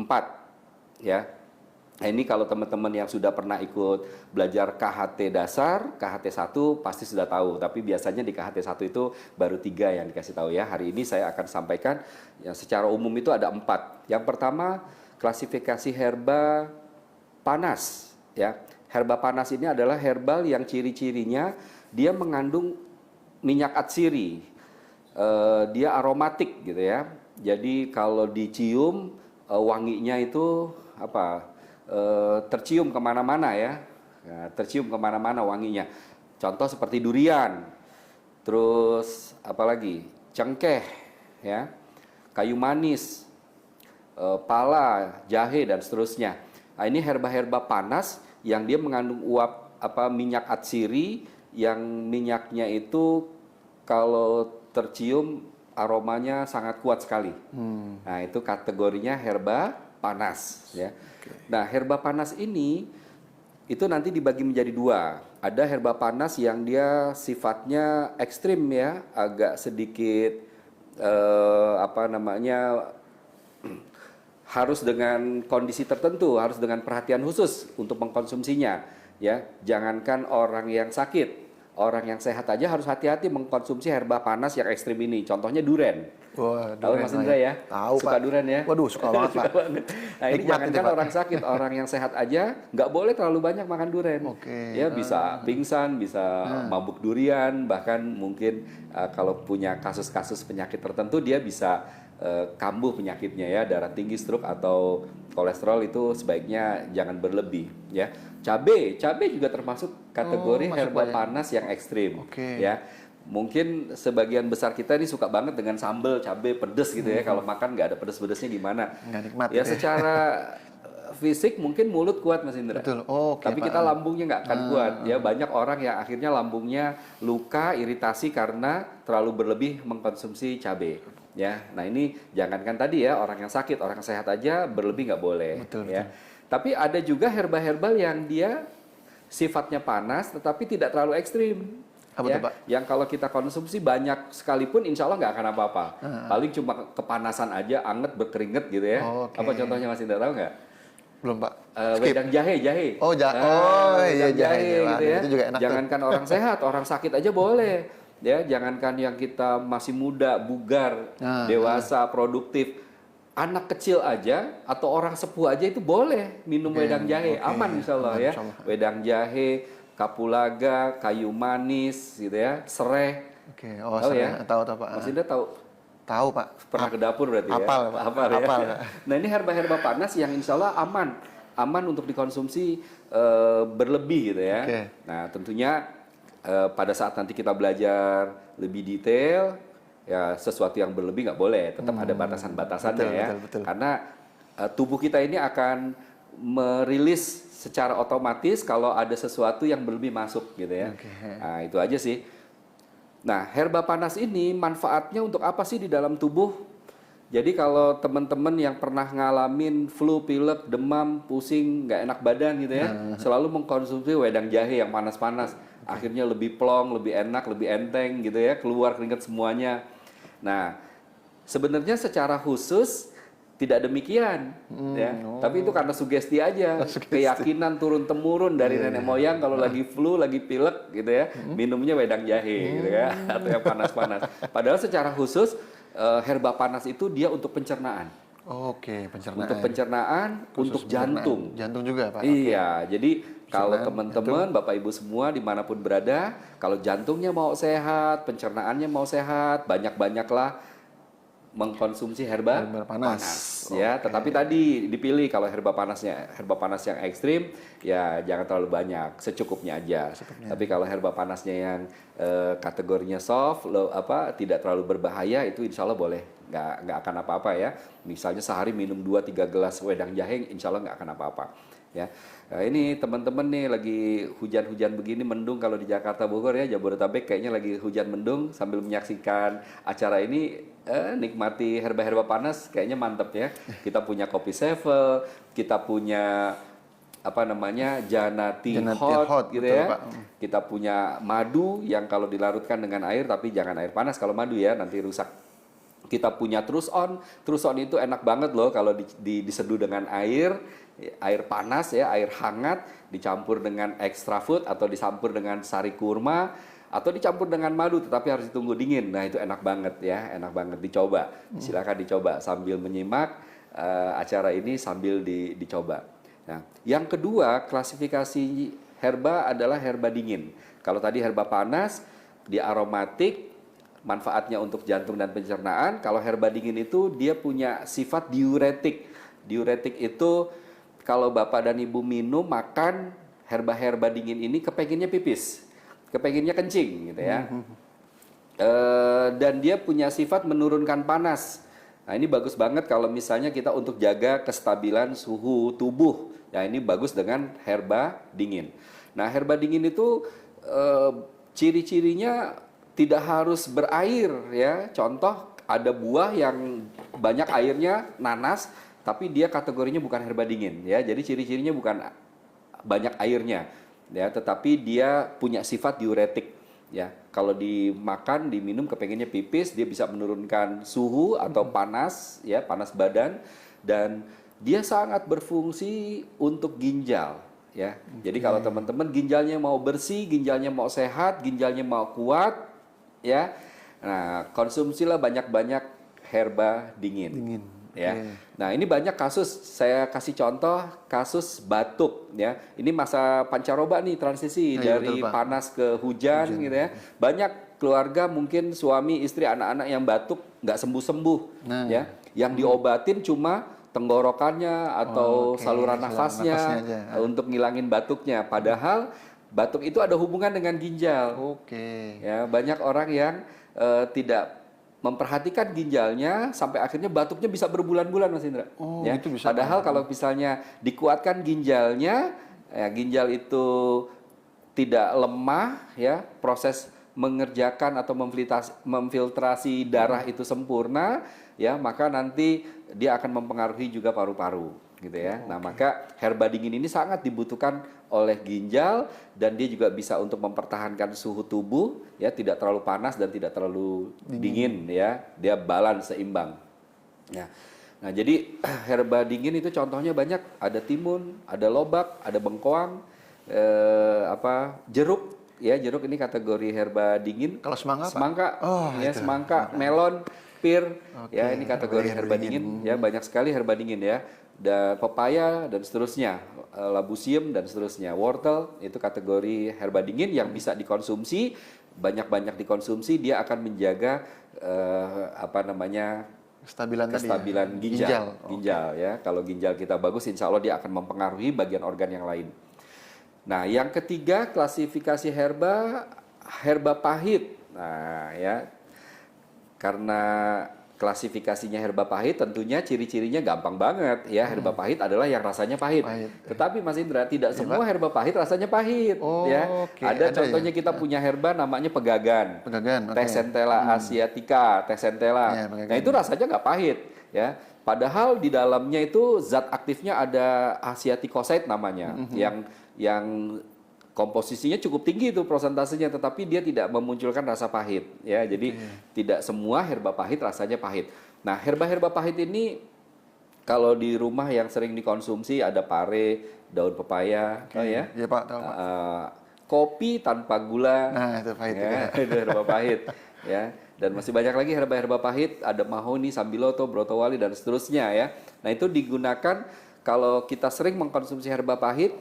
4 ya. Nah, ini kalau teman-teman yang sudah pernah ikut belajar KHT dasar, KHT 1 pasti sudah tahu. Tapi biasanya di KHT 1 itu baru 3 yang dikasih tahu ya. Hari ini saya akan sampaikan yang secara umum itu ada 4. Yang pertama, klasifikasi herba panas ya. Herba panas ini adalah herbal yang ciri-cirinya dia mengandung minyak atsiri. Dia aromatik gitu ya. Jadi kalau dicium wanginya itu apa? Tercium kemana-mana ya. Nah, tercium kemana-mana wanginya. Contoh seperti durian, terus apalagi cengkeh, ya, kayu manis, pala, jahe dan seterusnya. Nah, ini herba-herba panas yang dia mengandung uap minyak atsiri yang minyaknya itu kalau tercium aromanya sangat kuat sekali. Nah, itu kategorinya herba panas ya. Nah, herba panas ini itu nanti dibagi menjadi 2. Ada herba panas yang dia sifatnya ekstrim ya, agak sedikit harus dengan kondisi tertentu, harus dengan perhatian khusus untuk mengkonsumsinya ya. Jangankan orang yang sakit, orang yang sehat aja harus hati-hati mengkonsumsi herba panas yang ekstrim ini. Contohnya duren. Wah, tahu Mas Indra ya? Tahu, suka Pak. duren ya? Waduh, suka banget, Pak. Nah, ini jangankan orang sakit, orang yang sehat aja nggak boleh terlalu banyak makan duren. Ya, bisa pingsan, bisa mabuk durian, bahkan mungkin kalau punya kasus-kasus penyakit tertentu dia bisa kambuh penyakitnya ya, darah tinggi, stroke atau kolesterol itu sebaiknya jangan berlebih ya. Cabai juga termasuk kategori herba panas yang ekstrim ya. Mungkin sebagian besar kita ini suka banget dengan sambal cabai pedes gitu ya. Kalau makan nggak ada pedes-pedesnya gimana? Nggak nikmat ya. Secara fisik mungkin mulut kuat Mas Indra. Betul. Tapi kita lambungnya nggak akan kuat ya. Banyak orang yang akhirnya lambungnya luka, iritasi karena terlalu berlebih mengkonsumsi cabai ya. Nah, ini jangankan tadi ya, orang yang sakit, orang yang sehat aja berlebih nggak boleh ya. Tapi ada juga herba-herbal yang dia sifatnya panas tetapi tidak terlalu ekstrim. Ya, yang kalau kita konsumsi banyak sekalipun insya Allah nggak akan apa-apa. Paling cuma kepanasan aja, anget, berkeringet gitu ya. Apa contohnya Mas Indra, tahu nggak? Belum, Pak. Wedang jahe. Iya, jahe gitu ya. Itu juga enak. Jangankan orang sehat, orang sakit aja boleh. Ya, jangankan yang kita masih muda, bugar, dewasa, produktif. Anak kecil aja atau orang sepuh aja itu boleh minum wedang jahe. Aman insya Allah ya. Wedang jahe, kapulaga, kayu manis gitu ya, serai. Tahu ya? Tahu Pak. Mas Indra tahu? Tahu, Pak. Pernah ke dapur berarti ya? Hafal ya. Nah, ini herba-herba panas yang insya Allah aman untuk dikonsumsi berlebih gitu ya. Nah, tentunya pada saat nanti kita belajar lebih detail, ya sesuatu yang berlebih nggak boleh, tetap ada batasan-batasannya ya. Karena tubuh kita ini akan merilis secara otomatis kalau ada sesuatu yang berlebih masuk gitu ya. Nah, itu aja sih. Nah, herba panas ini manfaatnya untuk apa sih di dalam tubuh? Jadi kalau teman-teman yang pernah ngalamin flu, pilek, demam, pusing, nggak enak badan gitu ya, selalu mengkonsumsi wedang jahe yang panas-panas. Akhirnya lebih plong, lebih enak, lebih enteng gitu ya, keluar keringat semuanya. Nah, sebenarnya secara khusus tidak demikian ya. Tapi itu karena sugesti aja, keyakinan turun-temurun dari nenek moyang kalau lagi flu, lagi pilek gitu ya, minumnya wedang jahe gitu ya, atau yang panas-panas. Padahal secara khusus herba panas itu dia untuk pencernaan. Pencernaan. Untuk pencernaan, untuk jantung. Jantung juga, Pak. Iya, jadi kalau teman-teman, Bapak Ibu semua dimanapun berada, kalau jantungnya mau sehat, pencernaannya mau sehat, banyak-banyaklah mengkonsumsi herba panas ya. Tetapi tadi dipilih kalau herba panas yang ekstrim ya jangan terlalu banyak, secukupnya aja. Tapi kalau herba panasnya yang kategorinya soft, tidak terlalu berbahaya, itu insya Allah boleh, nggak akan apa-apa ya. Misalnya sehari minum 2-3 gelas wedang jahe, insya Allah nggak akan apa-apa ya. Nah, ini teman-teman nih lagi hujan-hujan begini, mendung kalau di Jakarta, Bogor ya, Jabodetabek kayaknya lagi hujan mendung, sambil menyaksikan acara ini nikmati herba-herba panas kayaknya mantep ya. Kita punya kopi sevel, kita punya Janati hot gitu ya. Kita punya madu yang kalau dilarutkan dengan air, tapi jangan air panas kalau madu ya, nanti rusak Kita punya Trus On itu enak banget loh kalau diseduh dengan air panas ya, air hangat dicampur dengan extra food atau dicampur dengan sari kurma atau dicampur dengan madu, tetapi harus ditunggu dingin. Nah itu enak banget ya, enak banget, dicoba. Silakan dicoba sambil menyimak acara ini sambil dicoba. Nah, yang kedua klasifikasi herba adalah herba dingin. Kalau tadi herba panas, dia aromatik, manfaatnya untuk jantung dan pencernaan. Kalau herba dingin itu dia punya sifat diuretik. Diuretik itu kalau Bapak dan Ibu minum, makan herba-herba dingin ini kepenginnya pipis, kepenginnya kencing gitu ya. Dan dia punya sifat menurunkan panas. Nah ini bagus banget kalau misalnya kita untuk jaga kestabilan suhu tubuh. Ya ini bagus dengan herba dingin. Nah herba dingin itu ciri-cirinya tidak harus berair ya. Contoh ada buah yang banyak airnya, nanas, tapi dia kategorinya bukan herba dingin ya. Jadi ciri-cirinya bukan banyak airnya ya, tetapi dia punya sifat diuretik ya. Kalau dimakan, diminum kepengennya pipis, dia bisa menurunkan suhu atau panas ya, panas badan, dan dia sangat berfungsi untuk ginjal ya. Jadi kalau teman-teman ginjalnya mau bersih, ginjalnya mau sehat, ginjalnya mau kuat ya. Nah, konsumsilah banyak-banyak herba dingin. Ya. Nah, ini banyak kasus, saya kasih contoh kasus batuk ya. Ini masa pancaroba nih, transisi dari betul, Pak. panas ke hujan gitu ya. Banyak keluarga mungkin suami, istri, anak-anak yang batuk nggak sembuh-sembuh ya. Yang diobatin cuma tenggorokannya atau saluran nafasnya untuk ngilangin batuknya. Padahal batuk itu ada hubungan dengan ginjal. Ya, banyak orang yang tidak memperhatikan ginjalnya sampai akhirnya batuknya bisa berbulan-bulan, Mas Indra. Ya, itu bisa. padahal kalau misalnya dikuatkan ginjalnya, ya, ginjal itu tidak lemah, ya, proses mengerjakan atau memfiltrasi darah itu sempurna, ya, maka nanti dia akan mempengaruhi juga paru-paru, gitu ya. Nah, maka herba dingin ini sangat dibutuhkan oleh ginjal, dan dia juga bisa untuk mempertahankan suhu tubuh ya, tidak terlalu panas dan tidak terlalu dingin ya, dia balance, seimbang ya. Nah jadi herba dingin itu contohnya banyak, ada timun, ada lobak, ada bengkoang, jeruk ya, jeruk ini kategori herba dingin. Kalau semangka ya, semangka, melon, pir ya, ini kategori herba dingin ya, banyak sekali herba dingin ya. Dan pepaya dan seterusnya, labusium dan seterusnya, wortel itu kategori herba dingin yang bisa dikonsumsi, banyak-banyak dikonsumsi, dia akan menjaga kestabilan ginjal ya. Kalau ginjal kita bagus, insya Allah dia akan mempengaruhi bagian organ yang lain. Nah, yang ketiga klasifikasi herba pahit. Nah ya, karena klasifikasinya herba pahit, tentunya ciri-cirinya gampang banget ya. Herba pahit adalah yang rasanya pahit. Tetapi Mas Indra, tidak semua herba pahit rasanya pahit ya. Ada contohnya ya? Kita punya herba namanya pegagan. Teh centella asiatica, teh centella. Nah, itu rasanya nggak pahit ya. Padahal di dalamnya itu zat aktifnya ada asiaticoside namanya, yang komposisinya cukup tinggi itu prosentasenya, tetapi dia tidak memunculkan rasa pahit ya. Jadi tidak semua herba pahit rasanya pahit. Nah, herba-herba pahit ini kalau di rumah yang sering dikonsumsi ada pare, daun pepaya, ya. Iya, Pak, tahu, Pak. Kopi tanpa gula. Nah, itu pahit ya, itu herba pahit ya. Dan masih banyak lagi herba-herba pahit, ada mahoni, sambiloto, brotowali dan seterusnya ya. Nah, itu digunakan kalau kita sering mengkonsumsi herba pahit,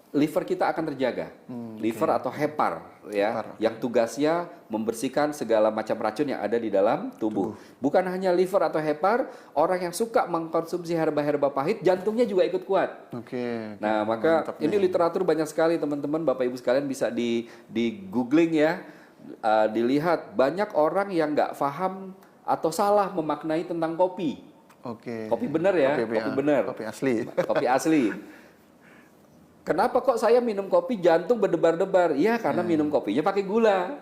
liver kita akan terjaga. Liver atau hepar ya, yang tugasnya membersihkan segala macam racun yang ada di dalam tubuh. Bukan hanya liver atau hepar, orang yang suka mengkonsumsi herba-herba pahit, jantungnya juga ikut kuat. Nah, maka ini literatur banyak sekali, teman-teman, Bapak Ibu sekalian bisa di googling ya, dilihat banyak orang yang nggak paham atau salah memaknai tentang kopi. Kopi bener ya, kopi bener. Kopi asli. Kenapa kok saya minum kopi jantung berdebar-debar? Ya karena minum kopinya pakai gula.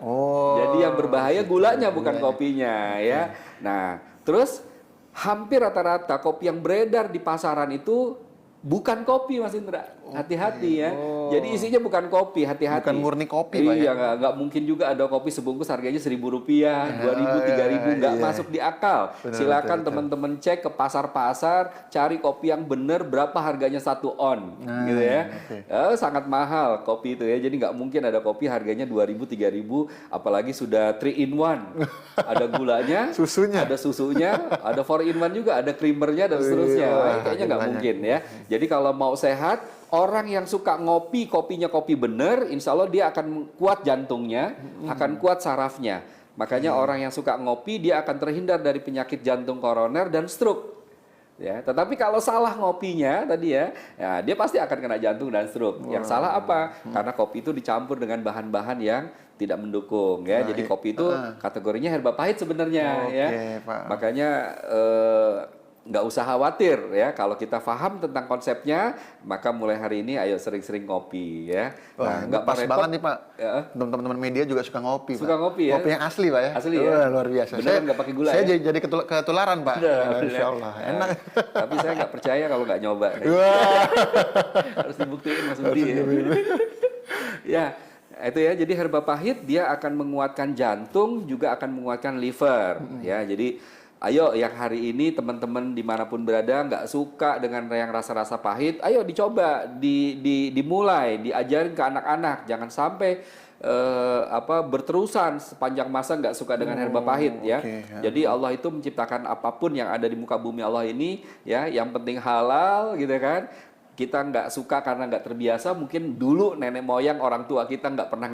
Jadi yang berbahaya gulanya bukan kopinya ya. Nah, terus hampir rata-rata kopi yang beredar di pasaran itu Bukan kopi Mas Indra, hati-hati ya. Jadi isinya bukan kopi, hati-hati. Bukan murni kopi, Pak, Iya, ya? nggak mungkin juga ada kopi sebungkus harganya Rp1.000, 2.000, 3.000, nggak iya. masuk di akal. Benar, Silakan betul. teman-teman cek ke pasar-pasar, cari kopi yang benar berapa harganya 1 on, gitu ya. oke. Sangat mahal kopi itu ya, jadi nggak mungkin ada kopi harganya 2.000, 3.000, apalagi sudah 3 in 1. Ada gulanya, Susunya. ada susunya, ada 4 in 1 juga, ada creamernya dan seterusnya. Wah, Kayaknya nggak banyak. mungkin ya. Jadi kalau mau sehat, orang yang suka ngopi, kopinya kopi bener, insya Allah dia akan kuat jantungnya, akan kuat sarafnya. Makanya orang yang suka ngopi, dia akan terhindar dari penyakit jantung koroner dan stroke. Ya, tetapi kalau salah ngopinya tadi ya, dia pasti akan kena jantung dan stroke. Yang salah apa? Karena kopi itu dicampur dengan bahan-bahan yang tidak mendukung ya. Jadi kopi itu kategorinya herba pahit sebenarnya ya. Oke, Pak. Makanya nggak usah khawatir ya, kalau kita paham tentang konsepnya, maka mulai hari ini ayo sering-sering ngopi ya. Wah, Nggak pas repot. banget nih, Pak. Ya. Teman-teman media juga suka ngopi, Suka Pak. ngopi ya? Kopi yang asli, Pak ya? Asli ya? Wah, luar biasa. Beneran nggak pakai gula saya ya? jadi ketularan, Pak. Insya Allah. Enak. Tapi saya nggak percaya kalau nggak nyoba. Wah. Harus dibuktiin Mas Budi ya. Ya, itu ya. Jadi herba pahit dia akan menguatkan jantung, juga akan menguatkan liver. Ya, jadi ayo yang hari ini teman-teman dimanapun berada nggak suka dengan yang rasa-rasa pahit, ayo dicoba, dimulai, diajarin ke anak-anak. Jangan sampai berterusan sepanjang masa nggak suka dengan herba pahit ya. oke, ya. Jadi Allah itu menciptakan apapun yang ada di muka bumi Allah ini ya, yang penting halal gitu kan. Kita nggak suka karena nggak terbiasa, mungkin dulu nenek moyang orang tua kita nggak pernah